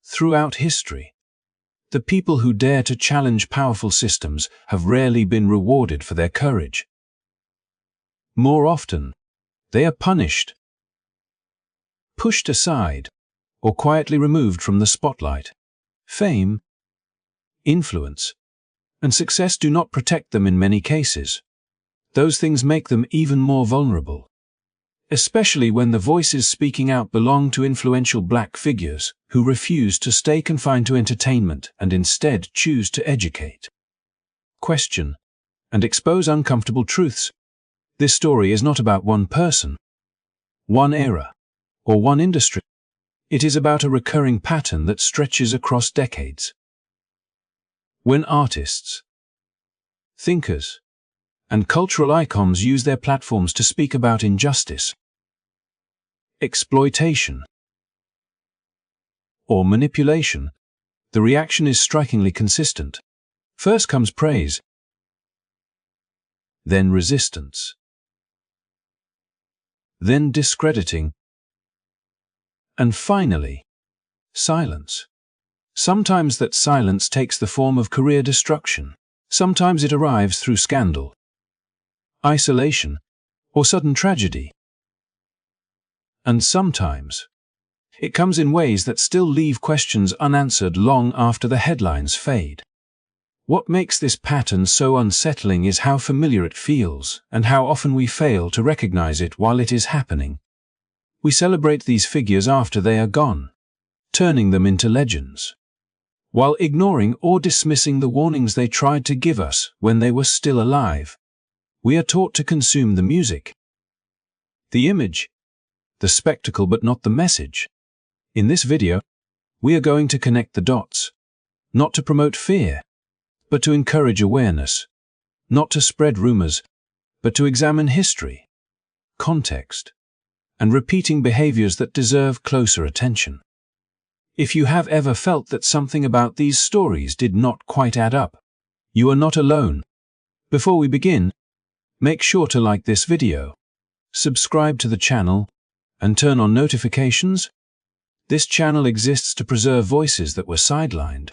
Throughout history, the people who dare to challenge powerful systems have rarely been rewarded for their courage. More often, they are punished, pushed aside, or quietly removed from the spotlight. Fame, influence, and success do not protect them in many cases. Those things make them even more vulnerable, especially when the voices speaking out belong to influential black figures who refuse to stay confined to entertainment and instead choose to educate, question, and expose uncomfortable truths. This story is not about one person, one era, or one industry. It is about a recurring pattern that stretches across decades. When artists, thinkers, and cultural icons use their platforms to speak about injustice, exploitation, or manipulation, the reaction is strikingly consistent. First comes praise, then resistance, then discrediting, and finally, silence. Sometimes that silence takes the form of career destruction. Sometimes it arrives through scandal, isolation, or sudden tragedy. And sometimes, it comes in ways that still leave questions unanswered long after the headlines fade. What makes this pattern so unsettling is how familiar it feels, and how often we fail to recognize it while it is happening. We celebrate these figures after they are gone, turning them into legends, while ignoring or dismissing the warnings they tried to give us when they were still alive. We are taught to consume the music, the image, the spectacle, but not the message. In this video, we are going to connect the dots, not to promote fear, but to encourage awareness, not to spread rumors, but to examine history, context, and repeating behaviors that deserve closer attention. If you have ever felt that something about these stories did not quite add up, you are not alone. Before we begin, make sure to like this video, subscribe to the channel, and turn on notifications. This channel exists to preserve voices that were sidelined,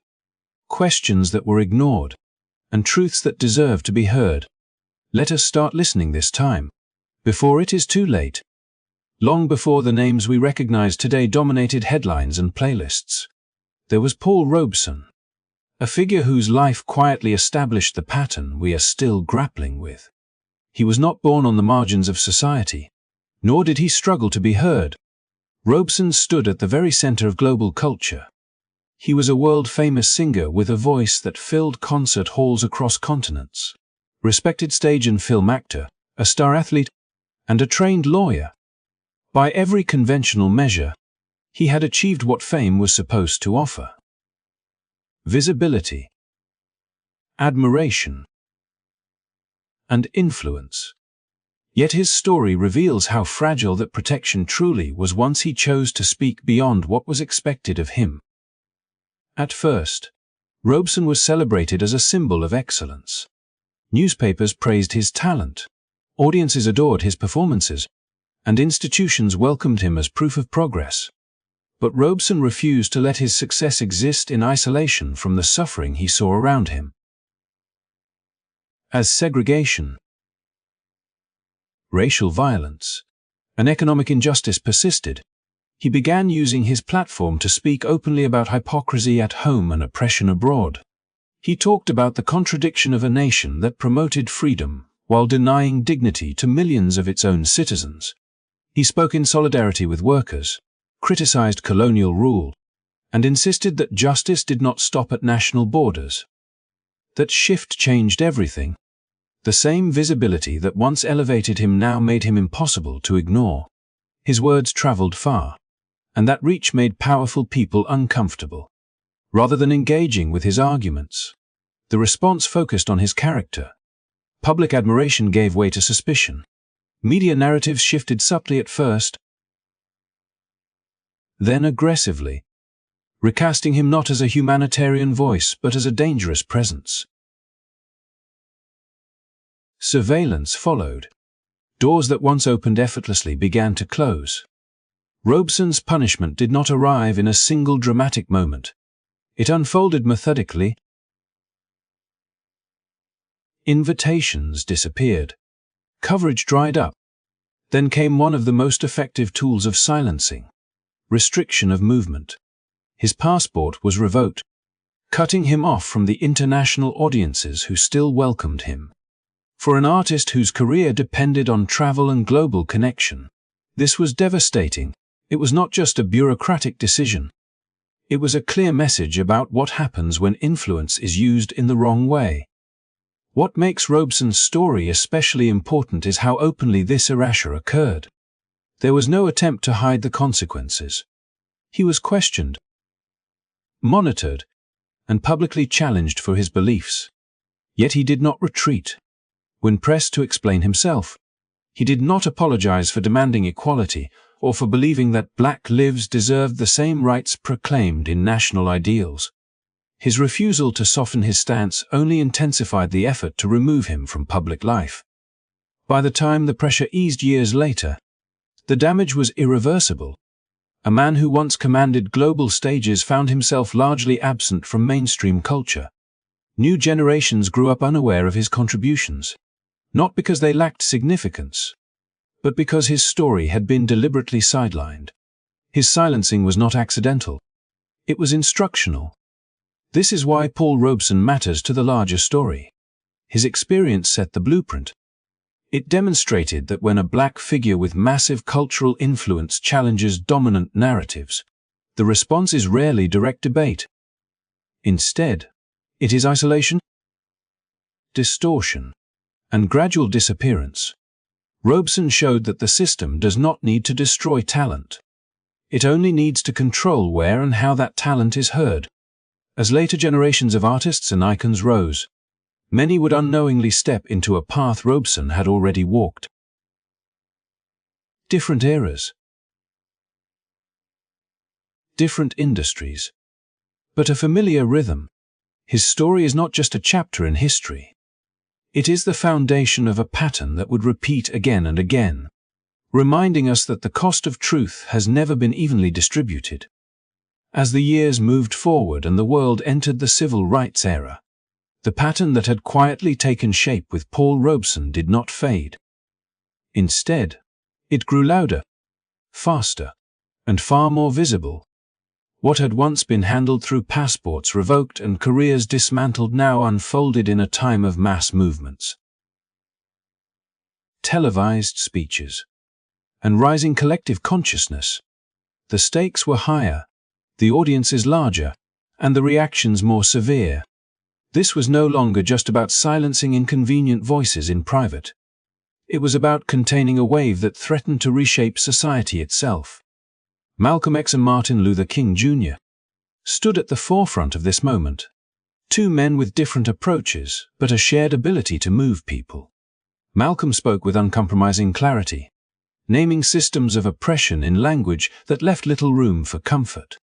questions that were ignored, and truths that deserve to be heard. Let us start listening this time, before it is too late. Long before the names we recognize today dominated headlines and playlists, there was Paul Robeson, a figure whose life quietly established the pattern we are still grappling with. He was not born on the margins of society, nor did he struggle to be heard. Robeson stood at the very center of global culture. He was a world-famous singer with a voice that filled concert halls across continents, respected stage and film actor, a star athlete, and a trained lawyer. By every conventional measure, he had achieved what fame was supposed to offer: visibility, admiration, and influence. Yet his story reveals how fragile that protection truly was once he chose to speak beyond what was expected of him. At first, Robeson was celebrated as a symbol of excellence. Newspapers praised his talent, audiences adored his performances, and institutions welcomed him as proof of progress. But Robeson refused to let his success exist in isolation from the suffering he saw around him. As segregation, racial violence, and economic injustice persisted, he began using his platform to speak openly about hypocrisy at home and oppression abroad. He talked about the contradiction of a nation that promoted freedom while denying dignity to millions of its own citizens. He spoke in solidarity with workers, criticized colonial rule, and insisted that justice did not stop at national borders. That shift changed everything. The same visibility that once elevated him now made him impossible to ignore. His words traveled far, and that reach made powerful people uncomfortable. Rather than engaging with his arguments, the response focused on his character. Public admiration gave way to suspicion. Media narratives shifted subtly at first, then aggressively, recasting him not as a humanitarian voice but as a dangerous presence. Surveillance followed. Doors that once opened effortlessly began to close. Robeson's punishment did not arrive in a single dramatic moment. It unfolded methodically. Invitations disappeared. Coverage dried up. Then came one of the most effective tools of silencing: restriction of movement. His passport was revoked, cutting him off from the international audiences who still welcomed him. For an artist whose career depended on travel and global connection, this was devastating. It was not just a bureaucratic decision. It was a clear message about what happens when influence is used in the wrong way. What makes Robeson's story especially important is how openly this erasure occurred. There was no attempt to hide the consequences. He was questioned, monitored, and publicly challenged for his beliefs. Yet he did not retreat. When pressed to explain himself, he did not apologize for demanding equality or for believing that black lives deserved the same rights proclaimed in national ideals. His refusal to soften his stance only intensified the effort to remove him from public life. By the time the pressure eased years later, the damage was irreversible. A man who once commanded global stages found himself largely absent from mainstream culture. New generations grew up unaware of his contributions, not because they lacked significance, but because his story had been deliberately sidelined. His silencing was not accidental. It was instructional. This is why Paul Robeson matters to the larger story. His experience set the blueprint. It demonstrated that when a black figure with massive cultural influence challenges dominant narratives, the response is rarely direct debate. Instead, it is isolation, distortion, and gradual disappearance. Robeson showed that the system does not need to destroy talent. It only needs to control where and how that talent is heard. As later generations of artists and icons rose, many would unknowingly step into a path Robeson had already walked. Different eras, different industries, but a familiar rhythm. His story is not just a chapter in history. It is the foundation of a pattern that would repeat again and again, reminding us that the cost of truth has never been evenly distributed. As the years moved forward and the world entered the civil rights era, the pattern that had quietly taken shape with Paul Robeson did not fade. Instead, it grew louder, faster, and far more visible. What had once been handled through passports revoked and careers dismantled now unfolded in a time of mass movements. Televised speeches and rising collective consciousness. The stakes were higher, the audiences larger, and the reactions more severe. This was no longer just about silencing inconvenient voices in private. It was about containing a wave that threatened to reshape society itself. Malcolm X and Martin Luther King Jr. stood at the forefront of this moment. Two men with different approaches, but a shared ability to move people. Malcolm spoke with uncompromising clarity, naming systems of oppression in language that left little room for comfort.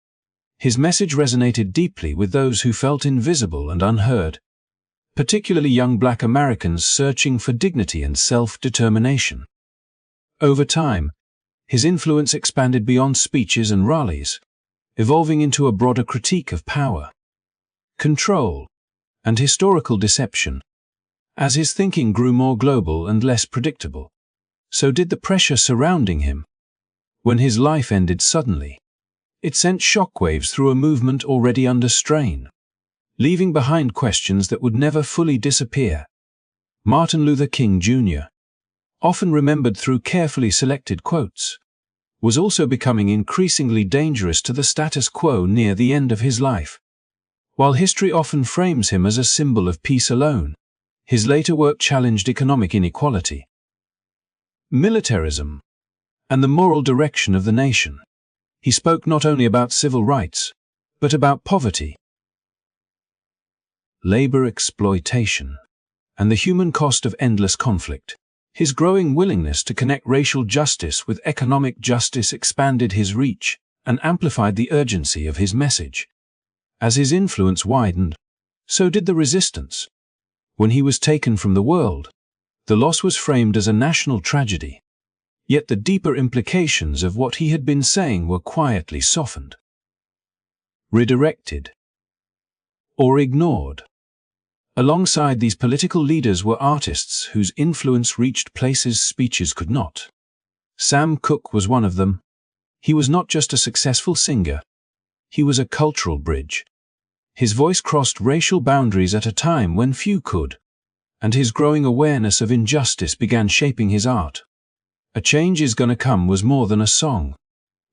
His message resonated deeply with those who felt invisible and unheard, particularly young Black Americans searching for dignity and self-determination. Over time, his influence expanded beyond speeches and rallies, evolving into a broader critique of power, control, and historical deception. As his thinking grew more global and less predictable, so did the pressure surrounding him. When his life ended suddenly, it sent shockwaves through a movement already under strain, leaving behind questions that would never fully disappear. Martin Luther King Jr., often remembered through carefully selected quotes, was also becoming increasingly dangerous to the status quo near the end of his life. While history often frames him as a symbol of peace alone, his later work challenged economic inequality, militarism, and the moral direction of the nation. He spoke not only about civil rights, but about poverty, labor exploitation, and the human cost of endless conflict. His growing willingness to connect racial justice with economic justice expanded his reach and amplified the urgency of his message. As his influence widened, so did the resistance. When he was taken from the world, the loss was framed as a national tragedy. Yet the deeper implications of what he had been saying were quietly softened, redirected, or ignored. Alongside these political leaders were artists whose influence reached places speeches could not. Sam Cooke was one of them. He was not just a successful singer. He was a cultural bridge. His voice crossed racial boundaries at a time when few could, and his growing awareness of injustice began shaping his art. A Change Is Gonna Come was more than a song.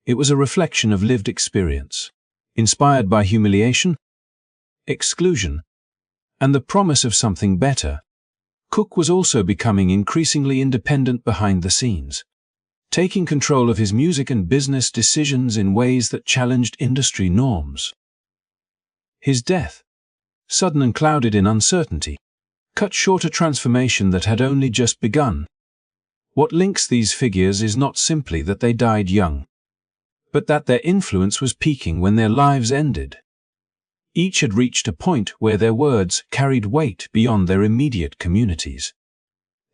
It was a reflection of lived experience, inspired by humiliation, exclusion, and the promise of something better. Cooke was also becoming increasingly independent behind the scenes, taking control of his music and business decisions in ways that challenged industry norms. His death, sudden and clouded in uncertainty, cut short a transformation that had only just begun. What links these figures is not simply that they died young, but that their influence was peaking when their lives ended. Each had reached a point where their words carried weight beyond their immediate communities.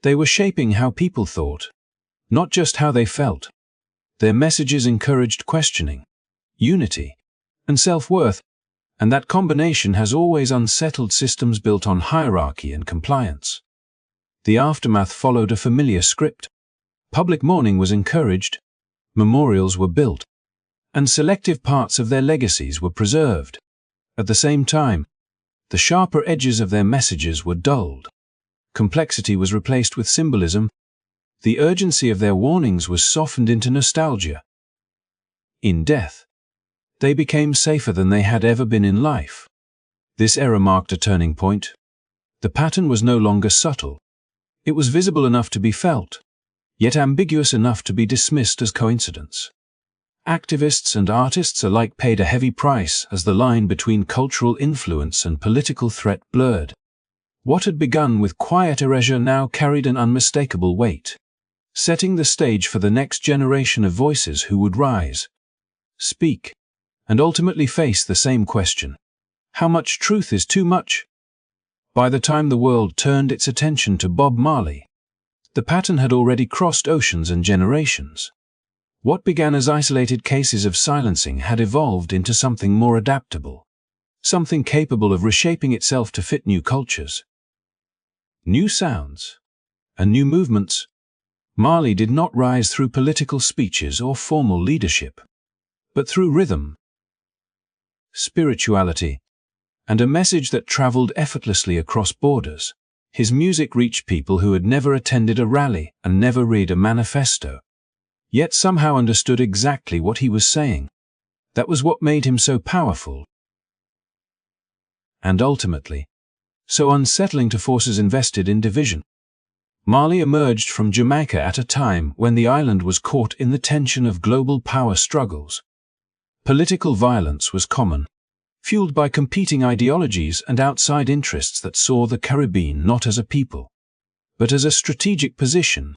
They were shaping how people thought, not just how they felt. Their messages encouraged questioning, unity, and self-worth, and that combination has always unsettled systems built on hierarchy and compliance. The aftermath followed a familiar script. Public mourning was encouraged, memorials were built, and selective parts of their legacies were preserved. At the same time, the sharper edges of their messages were dulled. Complexity was replaced with symbolism. The urgency of their warnings was softened into nostalgia. In death, they became safer than they had ever been in life. This era marked a turning point. The pattern was no longer subtle. It was visible enough to be felt, yet ambiguous enough to be dismissed as coincidence. Activists and artists alike paid a heavy price as the line between cultural influence and political threat blurred. What had begun with quiet erasure now carried an unmistakable weight, setting the stage for the next generation of voices who would rise, speak, and ultimately face the same question: how much truth is too much? By the time the world turned its attention to Bob Marley, the pattern had already crossed oceans and generations. What began as isolated cases of silencing had evolved into something more adaptable, something capable of reshaping itself to fit new cultures, new sounds, and new movements. Marley did not rise through political speeches or formal leadership, but through rhythm, spirituality, and a message that traveled effortlessly across borders. His music reached people who had never attended a rally and never read a manifesto, yet somehow understood exactly what he was saying. That was what made him so powerful, and ultimately, so unsettling to forces invested in division. Marley emerged from Jamaica at a time when the island was caught in the tension of global power struggles. Political violence was common, fueled by competing ideologies and outside interests that saw the Caribbean not as a people, but as a strategic position.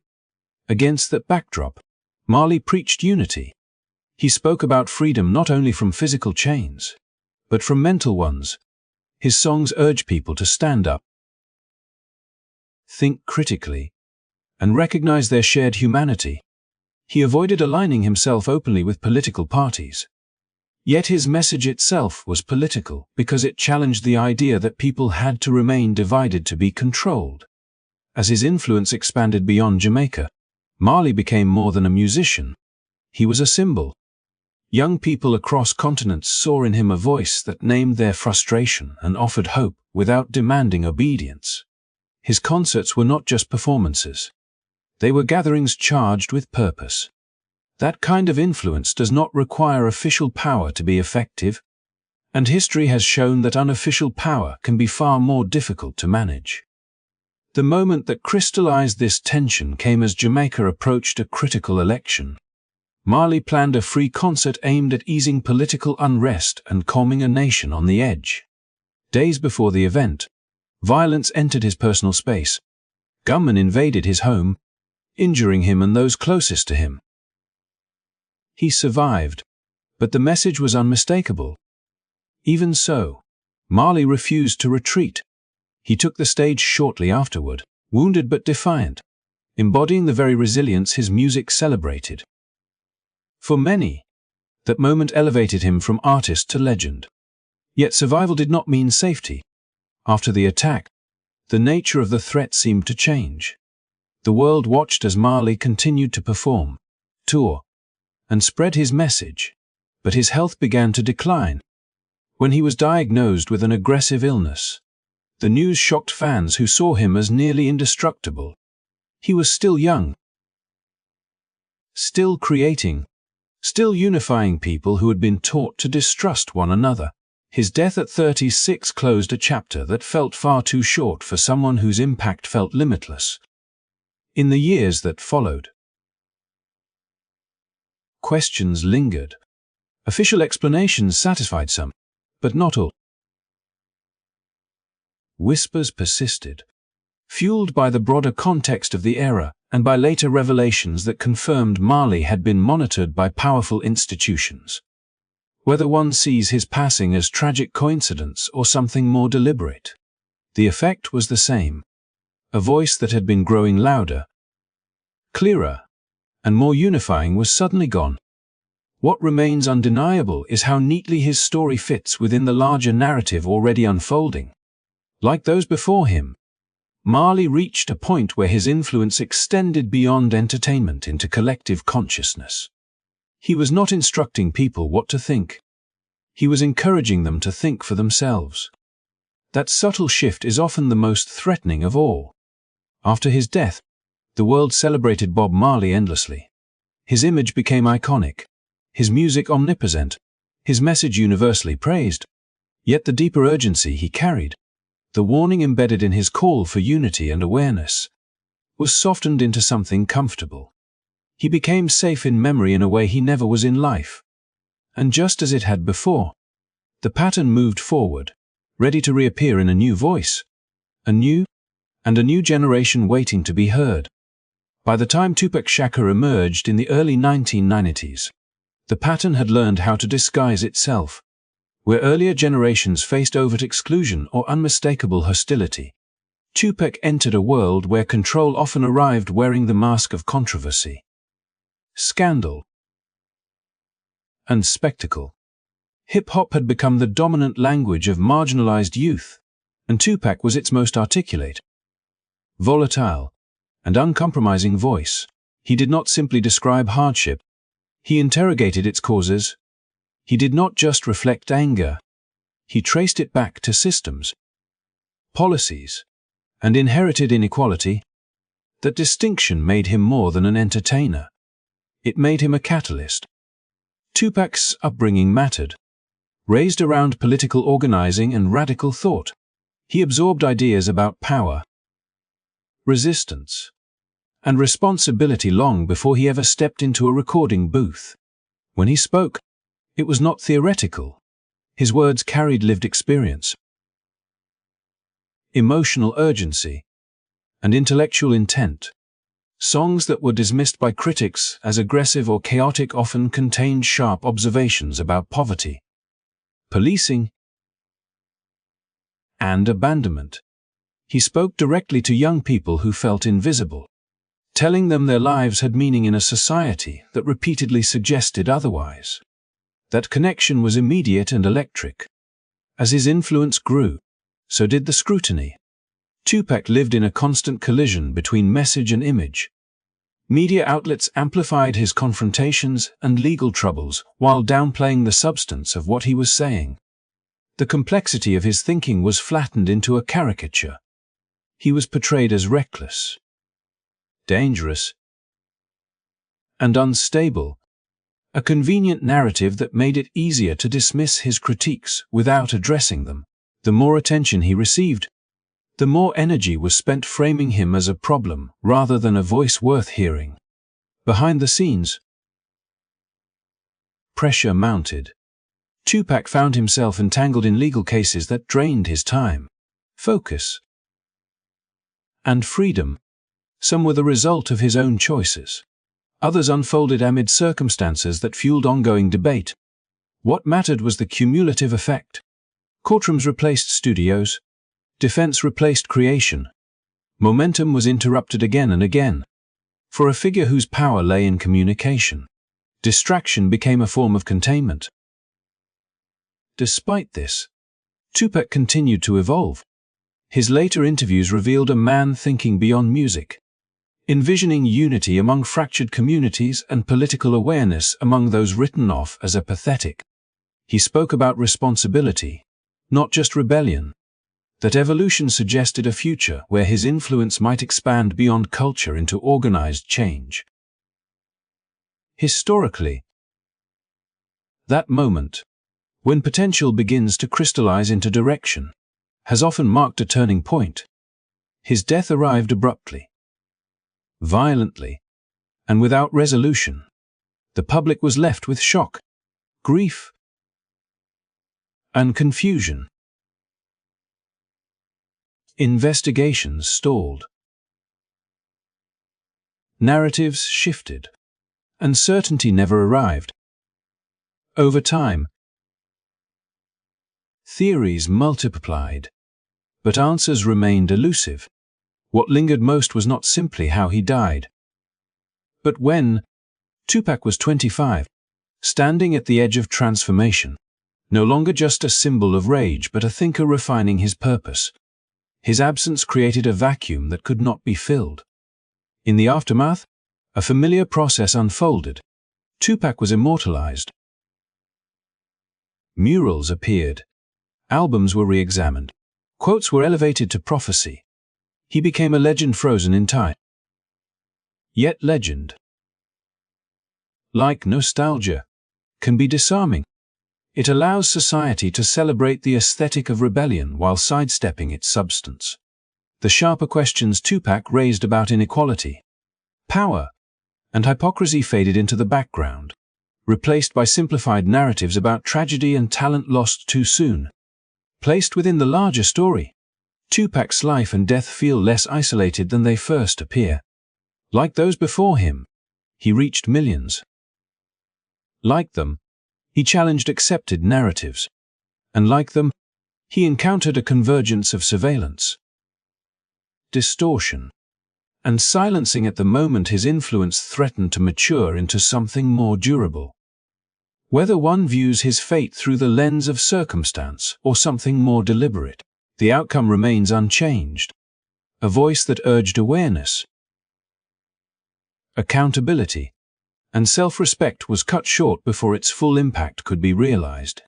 Against that backdrop, Marley preached unity. He spoke about freedom not only from physical chains, but from mental ones. His songs urged people to stand up, think critically, and recognize their shared humanity. He avoided aligning himself openly with political parties. Yet his message itself was political because it challenged the idea that people had to remain divided to be controlled. As his influence expanded beyond Jamaica, Marley became more than a musician. He was a symbol. Young people across continents saw in him a voice that named their frustration and offered hope without demanding obedience. His concerts were not just performances. They were gatherings charged with purpose. That kind of influence does not require official power to be effective, and history has shown that unofficial power can be far more difficult to manage. The moment that crystallized this tension came as Jamaica approached a critical election. Marley planned a free concert aimed at easing political unrest and calming a nation on the edge. Days before the event, violence entered his personal space. Gunmen invaded his home, injuring him and those closest to him. He survived, but the message was unmistakable. Even so, Marley refused to retreat. He took the stage shortly afterward, wounded but defiant. embodying the very resilience his music celebrated. For many, that moment elevated him from artist to legend. Yet survival did not mean safety. After the attack, the nature of the threat seemed to change. The world watched as Marley continued to perform, tour, and spread his message, but his health began to decline. When he was diagnosed with an aggressive illness, the news shocked fans who saw him as nearly indestructible. He was still young, still creating, still unifying people who had been taught to distrust one another. His death at 36 closed a chapter that felt far too short for someone whose impact felt limitless. In the years that followed, questions lingered. Official explanations satisfied some, but not all. Whispers persisted, fueled by the broader context of the era and by later revelations that confirmed Marley had been monitored by powerful institutions. Whether one sees his passing as tragic coincidence or something more deliberate, the effect was the same. A voice that had been growing louder, clearer, and more unifying was suddenly gone. What remains undeniable is how neatly his story fits within the larger narrative already unfolding. Like those before him, Marley reached a point where his influence extended beyond entertainment into collective consciousness. He was not instructing people what to think. He was encouraging them to think for themselves. That subtle shift is often the most threatening of all. After his death, the world celebrated Bob Marley endlessly. His image became iconic, his music omnipresent, his message universally praised. Yet the deeper urgency he carried, the warning embedded in his call for unity and awareness, was softened into something comfortable. He became safe in memory in a way he never was in life. And just as it had before, the pattern moved forward, ready to reappear in a new voice, a new generation waiting to be heard. By the time Tupac Shakur emerged in the early 1990s, the pattern had learned how to disguise itself. Where earlier generations faced overt exclusion or unmistakable hostility, Tupac entered a world where control often arrived wearing the mask of controversy, scandal, and spectacle. Hip-hop had become the dominant language of marginalized youth, and Tupac was its most articulate, volatile, and uncompromising voice. He did not simply describe hardship. He interrogated its causes. He did not just reflect anger. He traced it back to systems, policies, and inherited inequality. That distinction made him more than an entertainer. It made him a catalyst. Tupac's upbringing mattered. Raised around political organizing and radical thought, he absorbed ideas about power, resistance, and responsibility long before he ever stepped into a recording booth. When he spoke, it was not theoretical. His words carried lived experience, emotional urgency, and intellectual intent. Songs that were dismissed by critics as aggressive or chaotic often contained sharp observations about poverty, policing, and abandonment. He spoke directly to young people who felt invisible, telling them their lives had meaning in a society that repeatedly suggested otherwise. That connection was immediate and electric. As his influence grew, so did the scrutiny. Tupac lived in a constant collision between message and image. Media outlets amplified his confrontations and legal troubles while downplaying the substance of what he was saying. The complexity of his thinking was flattened into a caricature. He was portrayed as reckless, dangerous, and unstable, a convenient narrative that made it easier to dismiss his critiques without addressing them. The more attention he received, the more energy was spent framing him as a problem rather than a voice worth hearing. Behind the scenes, pressure mounted. Tupac found himself entangled in legal cases that drained his time, focus, and freedom. Some were the result of his own choices. Others unfolded amid circumstances that fueled ongoing debate. What mattered was the cumulative effect. Courtrooms replaced studios. Defense replaced creation. Momentum was interrupted again and again. For a figure whose power lay in communication, distraction became a form of containment. Despite this, Tupac continued to evolve. His later interviews revealed a man thinking beyond music, envisioning unity among fractured communities and political awareness among those written off as apathetic. He spoke about responsibility, not just rebellion, that evolution suggested a future where his influence might expand beyond culture into organized change. Historically, that moment, when potential begins to crystallize into direction, has often marked a turning point. His death arrived abruptly, violently, and without resolution. The public was left with shock, grief, and confusion. Investigations stalled. Narratives shifted. Uncertainty never arrived. Over time, theories multiplied, but answers remained elusive. What lingered most was not simply how he died, but when Tupac was 25, standing at the edge of transformation, no longer just a symbol of rage but a thinker refining his purpose. His absence created a vacuum that could not be filled. In the aftermath, a familiar process unfolded. Tupac was immortalized. Murals appeared. Albums were re-examined. Quotes were elevated to prophecy. He became a legend frozen in time. Yet legend, like nostalgia, can be disarming. It allows society to celebrate the aesthetic of rebellion while sidestepping its substance. The sharper questions Tupac raised about inequality, power, and hypocrisy faded into the background, replaced by simplified narratives about tragedy and talent lost too soon. Placed within the larger story, Tupac's life and death feel less isolated than they first appear. Like those before him, he reached millions. Like them, he challenged accepted narratives. And like them, he encountered a convergence of surveillance, distortion, and silencing. At the moment his influence threatened to mature into something more durable. Whether one views his fate through the lens of circumstance or something more deliberate, the outcome remains unchanged. A voice that urged awareness, accountability, and self-respect was cut short before its full impact could be realized.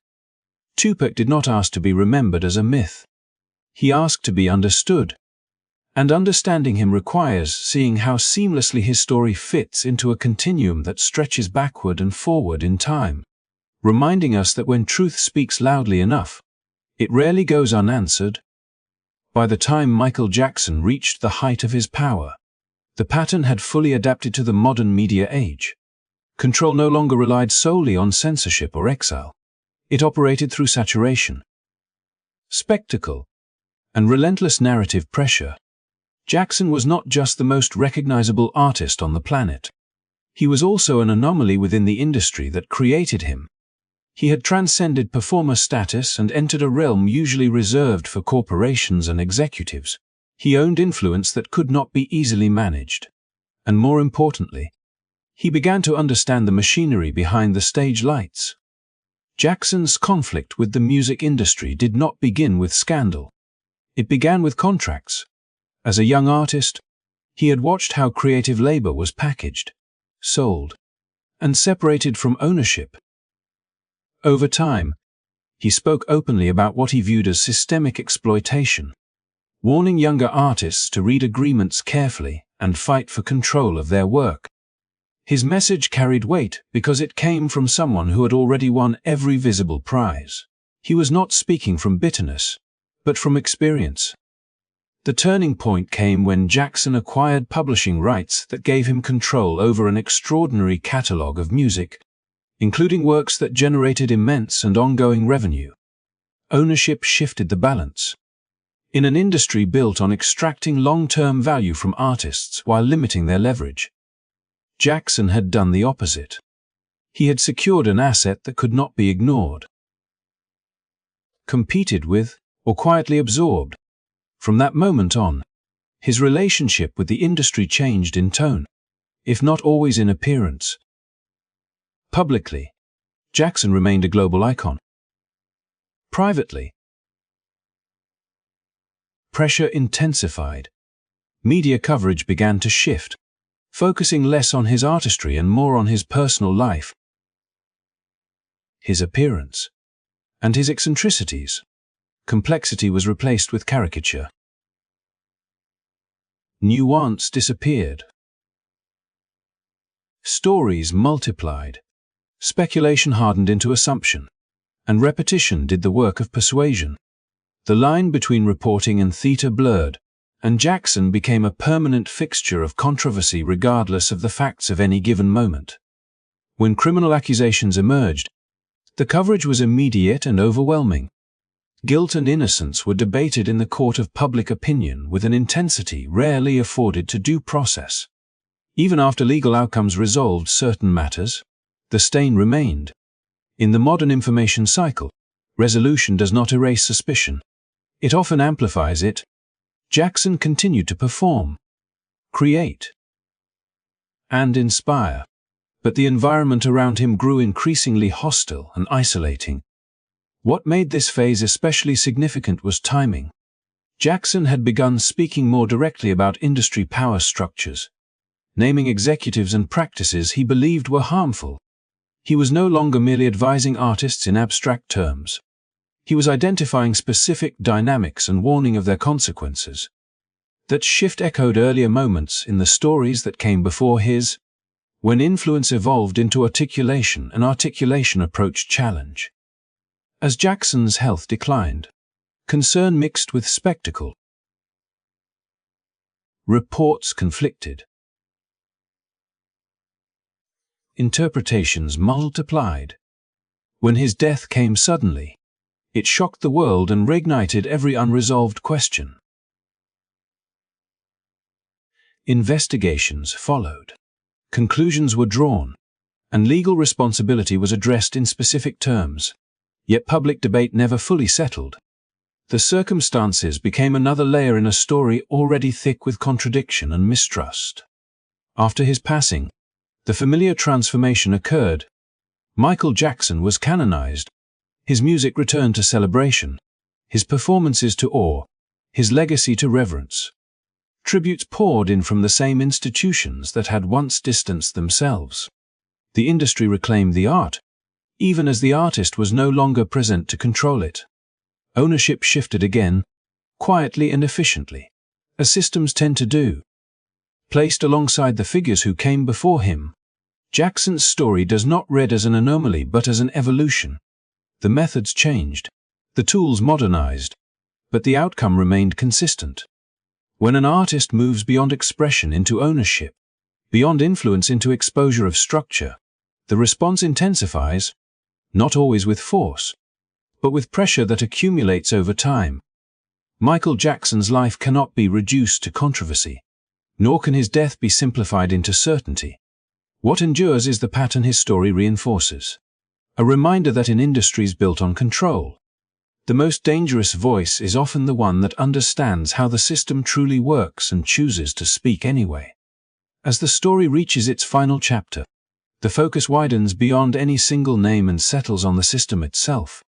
Tupac did not ask to be remembered as a myth. He asked to be understood. And understanding him requires seeing how seamlessly his story fits into a continuum that stretches backward and forward in time, reminding us that when truth speaks loudly enough, it rarely goes unanswered. By the time Michael Jackson reached the height of his power, the pattern had fully adapted to the modern media age. Control no longer relied solely on censorship or exile. It operated through saturation, spectacle, and relentless narrative pressure. Jackson was not just the most recognizable artist on the planet. He was also an anomaly within the industry that created him. He had transcended performer status and entered a realm usually reserved for corporations and executives. He owned influence that could not be easily managed. And more importantly, he began to understand the machinery behind the stage lights. Jackson's conflict with the music industry did not begin with scandal. It began with contracts. As a young artist, he had watched how creative labor was packaged, sold, and separated from ownership. Over time, he spoke openly about what he viewed as systemic exploitation, warning younger artists to read agreements carefully and fight for control of their work. His message carried weight because it came from someone who had already won every visible prize. He was not speaking from bitterness, but from experience. The turning point came when Jackson acquired publishing rights that gave him control over an extraordinary catalogue of music, including works that generated immense and ongoing revenue. Ownership shifted the balance. In an industry built on extracting long-term value from artists while limiting their leverage, Jackson had done the opposite. He had secured an asset that could not be ignored, competed with, or quietly absorbed. From that moment on, his relationship with the industry changed in tone. if not always in appearance. Publicly, Jackson remained a global icon. Privately, pressure intensified. Media coverage began to shift, focusing less on his artistry and more on his personal life, his appearance, and his eccentricities. Complexity was replaced with caricature. Nuance disappeared. Stories multiplied. Speculation hardened into assumption, and repetition did the work of persuasion. The line between reporting and theater blurred, and Jackson became a permanent fixture of controversy regardless of the facts of any given moment. When criminal accusations emerged, the coverage was immediate and overwhelming. Guilt and innocence were debated in the court of public opinion with an intensity rarely afforded to due process. Even after legal outcomes resolved certain matters, the stain remained. In the modern information cycle, resolution does not erase suspicion. It often amplifies it. Jackson continued to perform, create, and inspire, but the environment around him grew increasingly hostile and isolating. What made this phase especially significant was timing. Jackson had begun speaking more directly about industry power structures, naming executives and practices he believed were harmful. He was no longer merely advising artists in abstract terms. He was identifying specific dynamics and warning of their consequences. That shift echoed earlier moments in the stories that came before his, when influence evolved into articulation and articulation approached challenge. As Jackson's health declined, concern mixed with spectacle. Reports conflicted. Interpretations multiplied. When his death came suddenly, it shocked the world and reignited every unresolved question. Investigations followed. Conclusions were drawn, and legal responsibility was addressed in specific terms. Yet public debate never fully settled. The circumstances became another layer in a story already thick with contradiction and mistrust. After his passing, the familiar transformation occurred. Michael Jackson was canonized. His music returned to celebration, his performances to awe, his legacy to reverence. Tributes poured in from the same institutions that had once distanced themselves. The industry reclaimed the art, even as the artist was no longer present to control it. Ownership shifted again, quietly and efficiently, as systems tend to do. Placed alongside the figures who came before him, Jackson's story does not read as an anomaly but as an evolution. The methods changed, the tools modernized, but the outcome remained consistent. When an artist moves beyond expression into ownership, beyond influence into exposure of structure, the response intensifies, not always with force, but with pressure that accumulates over time. Michael Jackson's life cannot be reduced to controversy, nor can his death be simplified into certainty. What endures is the pattern his story reinforces. A reminder that in industries built on control, the most dangerous voice is often the one that understands how the system truly works and chooses to speak anyway. As the story reaches its final chapter, the focus widens beyond any single name and settles on the system itself.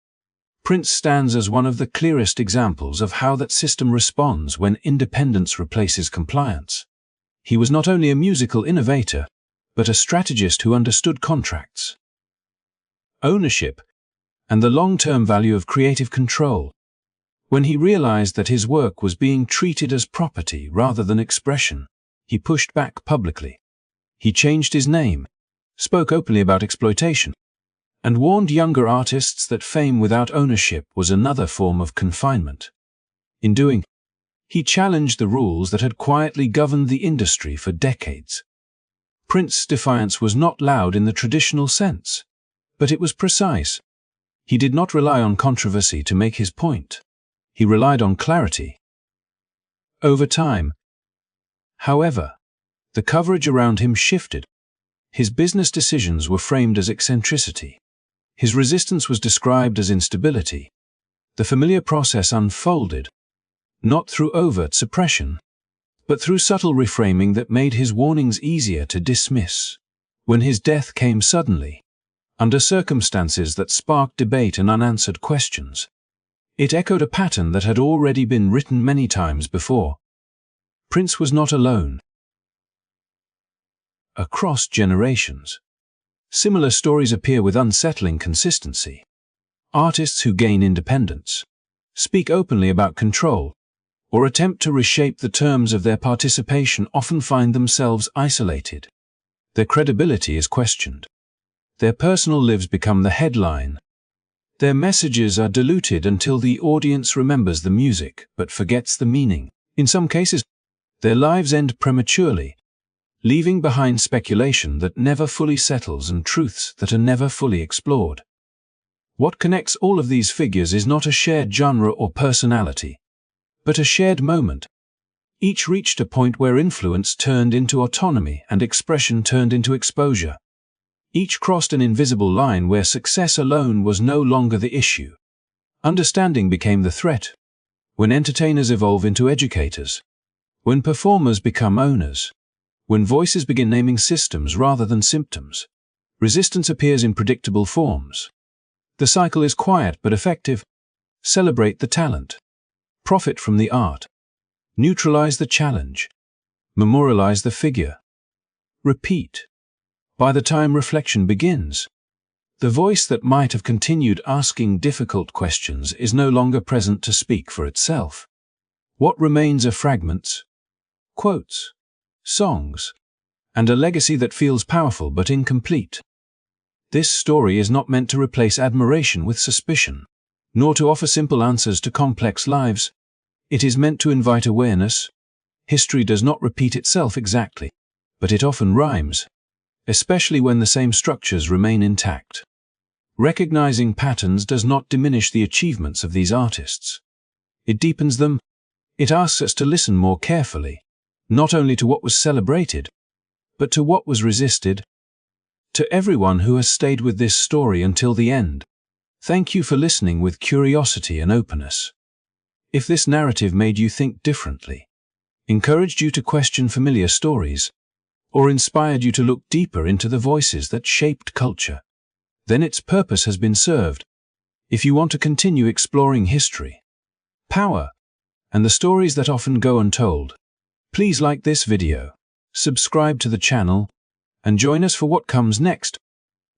Prince stands as one of the clearest examples of how that system responds when independence replaces compliance. He was not only a musical innovator, but a strategist who understood contracts, ownership, and the long-term value of creative control. When he realized that his work was being treated as property rather than expression, he pushed back publicly. He changed his name, spoke openly about exploitation, and warned younger artists that fame without ownership was another form of confinement. In doing, he challenged the rules that had quietly governed the industry for decades. Prince's defiance was not loud in the traditional sense, but it was precise. He did not rely on controversy to make his point. He relied on clarity. Over time, however, the coverage around him shifted. His business decisions were framed as eccentricity. His resistance was described as instability. The familiar process unfolded, not through overt suppression, but through subtle reframing that made his warnings easier to dismiss. When his death came suddenly, under circumstances that sparked debate and unanswered questions, it echoed a pattern that had already been written many times before. Prince was not alone. Across generations, similar stories appear with unsettling consistency. Artists who gain independence, speak openly about control, or attempt to reshape the terms of their participation often find themselves isolated. Their credibility is questioned. Their personal lives become the headline. Their messages are diluted until the audience remembers the music but forgets the meaning. In some cases, their lives end prematurely, leaving behind speculation that never fully settles and truths that are never fully explored. What connects all of these figures is not a shared genre or personality, but a shared moment. Each reached a point where influence turned into autonomy and expression turned into exposure. Each crossed an invisible line where success alone was no longer the issue. Understanding became the threat. When entertainers evolve into educators, when performers become owners, when voices begin naming systems rather than symptoms, resistance appears in predictable forms. The cycle is quiet but effective. Celebrate the talent. Profit from the art. Neutralize the challenge. Memorialize the figure. Repeat. By the time reflection begins, the voice that might have continued asking difficult questions is no longer present to speak for itself. What remains are fragments, quotes, songs, and a legacy that feels powerful but incomplete. This story is not meant to replace admiration with suspicion, nor to offer simple answers to complex lives. It is meant to invite awareness. History does not repeat itself exactly, but it often rhymes, especially when the same structures remain intact. Recognizing patterns does not diminish the achievements of these artists. It deepens them. It asks us to listen more carefully, not only to what was celebrated, but to what was resisted. To everyone who has stayed with this story until the end, thank you for listening with curiosity and openness. If this narrative made you think differently, encouraged you to question familiar stories, or inspired you to look deeper into the voices that shaped culture, then its purpose has been served. If you want to continue exploring history, power, and the stories that often go untold, please like this video, subscribe to the channel, and join us for what comes next.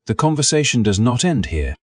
The conversation does not end here.